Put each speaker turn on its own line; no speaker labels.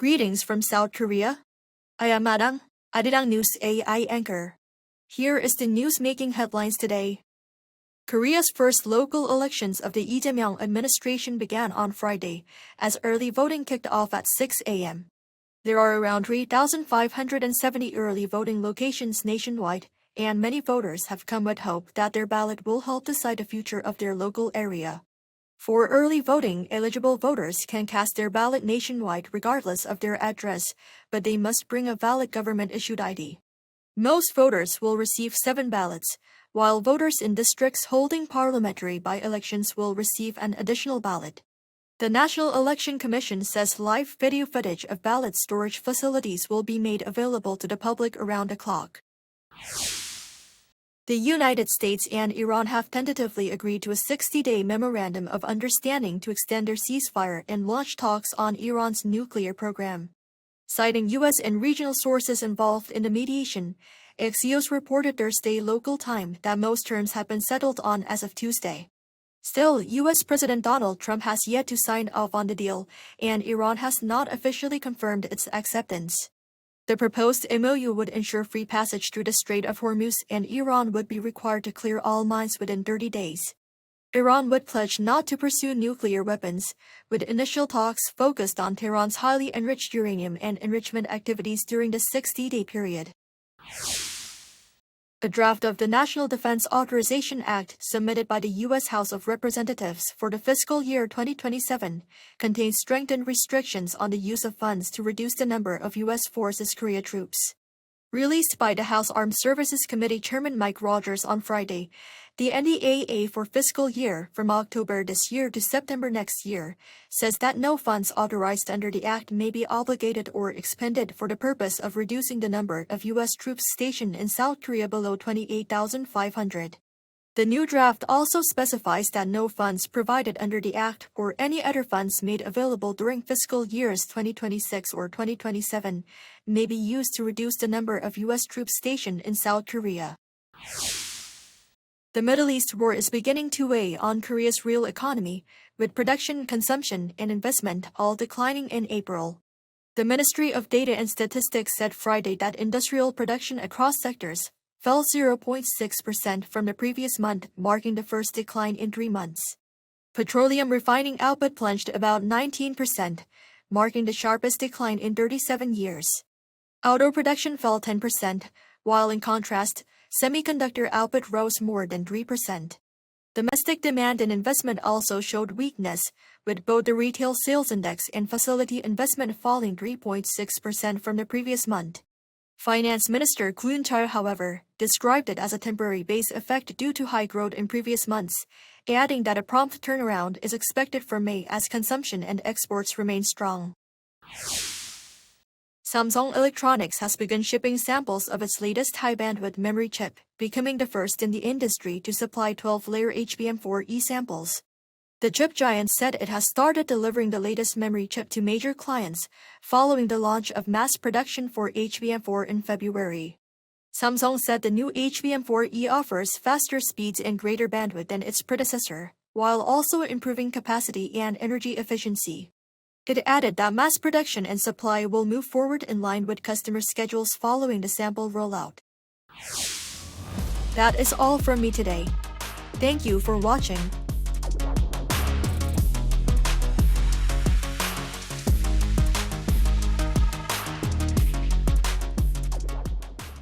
Greetings from South Korea. I am Arirang, Arirang News AI anchor. Here is the news-making headlines today. Korea's first local elections of the Lee Jae-myung administration began on Friday, as early voting kicked off at 6 a.m. There are around 3,570 early voting locations nationwide, and many voters have come with hope that their ballot will help decide the future of their local area. For early voting, eligible voters can cast their ballot nationwide regardless of their address, but they must bring a valid government-issued ID. Most voters will receive 7 ballots, while voters in districts holding parliamentary by-elections will receive an additional ballot. The National Election Commission says live video footage of ballot storage facilities will be made available to the public around the clock. The United States and Iran have tentatively agreed to a 60-day memorandum of understanding to extend their ceasefire and launch talks on Iran's nuclear program. Citing U.S. and regional sources involved in the mediation, Axios reported Thursday local time that most terms have been settled on as of Tuesday. Still, U.S. President Donald Trump has yet to sign off on the deal, and Iran has not officially confirmed its acceptance. The proposed MOU would ensure free passage through the Strait of Hormuz, and Iran would be required to clear all mines within 30 days. Iran would pledge not to pursue nuclear weapons, with initial talks focused on Tehran's highly enriched uranium and enrichment activities during the 60-day period. A draft of the National Defense Authorization Act submitted by the U.S. House of Representatives for the fiscal year 2027 contains strengthened restrictions on the use of funds to reduce the number of U.S. Forces Korea troops. Released by the House Armed Services Committee Chairman Mike Rogers on Friday, the NDAA for fiscal year from October this year to September next year says that no funds authorized under the Act may be obligated or expended for the purpose of reducing the number of U.S. troops stationed in South Korea below 28,500. The new draft also specifies that no funds provided under the Act or any other funds made available during fiscal years 2026 or 2027 may be used to reduce the number of U.S. troops stationed in South Korea. The Middle East war is beginning to weigh on Korea's real economy, with production, consumption, and investment all declining in April. The Ministry of Data and Statistics said Friday that industrial production across sectors fell 0.6% from the previous month, marking the first decline in 3 months. Petroleum refining output plunged about 19%, marking the sharpest decline in 37 years. Auto production fell 10%, while in contrast, semiconductor output rose more than 3%. Domestic demand and investment also showed weakness, with both the retail sales index and facility investment falling 3.6% from the previous month. Finance Minister Kwon Chul, however, described it as a temporary base effect due to high growth in previous months, adding that a prompt turnaround is expected for May as consumption and exports remain strong. Samsung Electronics has begun shipping samples of its latest high-bandwidth memory chip, becoming the first in the industry to supply 12-layer HBM4E samples. The chip giant said it has started delivering the latest memory chip to major clients, following the launch of mass production for HBM4 in February. Samsung said the new HBM4E offers faster speeds and greater bandwidth than its predecessor, while also improving capacity and energy efficiency. It added that mass production and supply will move forward in line with customer schedules following the sample rollout. That is all from me today. Thank you for watching.